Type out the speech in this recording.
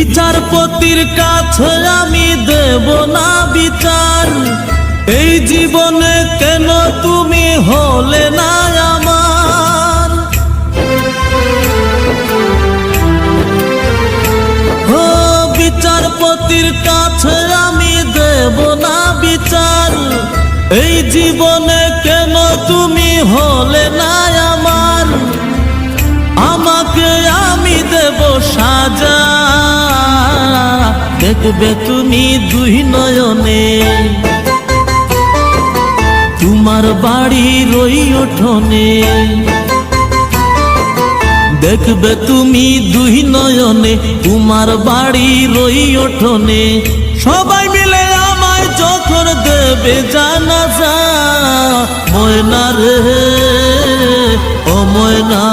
বিচারপতির কাছে আমি দেব না বিচার, এই জীবনে কেন তুমি হলে না আমার। ও বিচারপতির কাছে আমি দেব না বিচার, এই জীবনে কেন তুমি হলে না আমার। আমাকে আমি দেব সাজা, দেখবে তুমি দুই নয়নে, তোমার বাড়ির ওই উঠোনে। দেখবে তুমি দুই নয়নে, তোমার বাড়ির ওই উঠোনে। সবাই মিলে আমায় যখন দেবে জানাজা, ময়না রে ও ময়না।